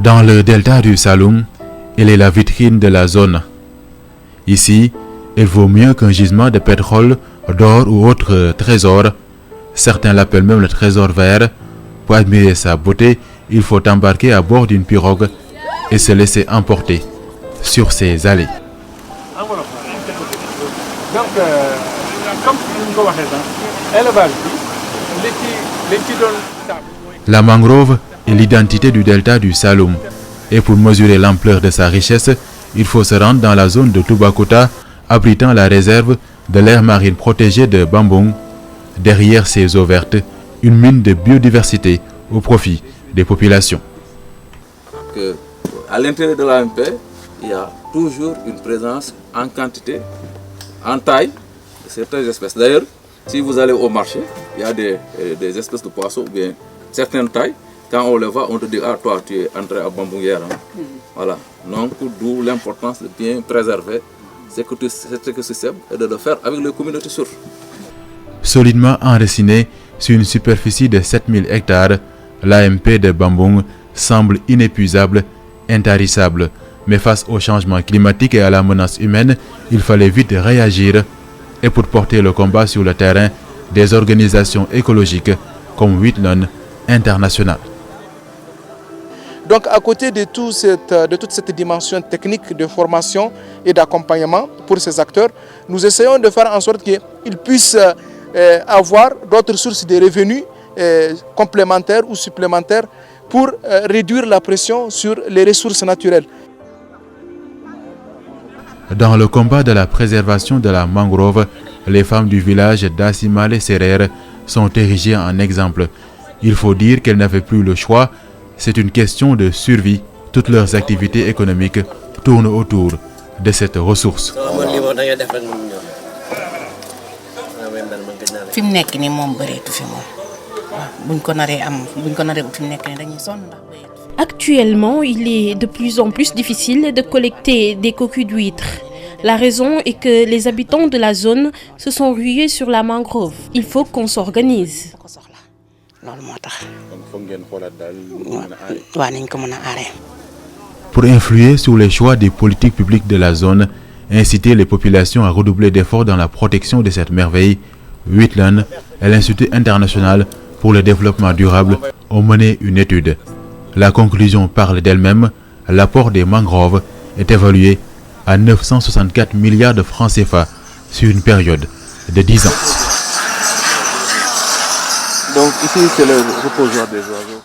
Dans le delta du Saloum, elle est la vitrine de la zone. Ici, elle vaut mieux qu'un gisement de pétrole, d'or ou autre trésor. Certains l'appellent même le trésor vert. Pour admirer sa beauté, il faut embarquer à bord d'une pirogue et se laisser emporter sur ses allées. Donc, comme nous l'avons dit, élevage, la mangrove est l'identité du delta du Saloum. Et pour mesurer l'ampleur de sa richesse, il faut se rendre dans la zone de Toubacouta, abritant la réserve de l'aire marine protégée de Bambung. Derrière ces eaux vertes, une mine de biodiversité au profit des populations. À l'intérieur de l'AMP, il y a toujours une présence en quantité, en taille de certaines espèces. D'ailleurs, si vous allez au marché, il y a des espèces de poissons ou bien certaines tailles. Quand on les voit, on te dit, ah toi, tu es entré à Bambung hier. Hein? Voilà. Donc, d'où l'importance de bien préserver cet écosystème et de le faire avec les communautés sourdes. Solidement enraciné sur une superficie de 7000 hectares, l'AMP de Bambung semble inépuisable, intarissable. Mais face au changement climatique et à la menace humaine, il fallait vite réagir. Et pour porter le combat sur le terrain, des organisations écologiques comme Wheatland International. Donc à côté de toute cette dimension technique de formation et d'accompagnement pour ces acteurs, nous essayons de faire en sorte qu'ils puissent avoir d'autres sources de revenus complémentaires ou supplémentaires pour réduire la pression sur les ressources naturelles. Dans le combat de la préservation de la mangrove, les femmes du village d'Assimale Serer sont érigées en exemple. Il faut dire qu'elles n'avaient plus le choix. C'est une question de survie. Toutes leurs activités économiques tournent autour de cette ressource. Actuellement, il est de plus en plus difficile de collecter des cocus d'huîtres. La raison est que les habitants de la zone se sont rués sur la mangrove. Il faut qu'on s'organise. Pour influer sur les choix des politiques publiques de la zone, inciter les populations à redoubler d'efforts dans la protection de cette merveille, Wheatland et l'Institut international pour le développement durable ont mené une étude. La conclusion parle d'elle-même. L'apport des mangroves est évalué à 964 milliards de francs CFA sur une période de 10 ans. Donc ici, c'est le reposoir des oiseaux.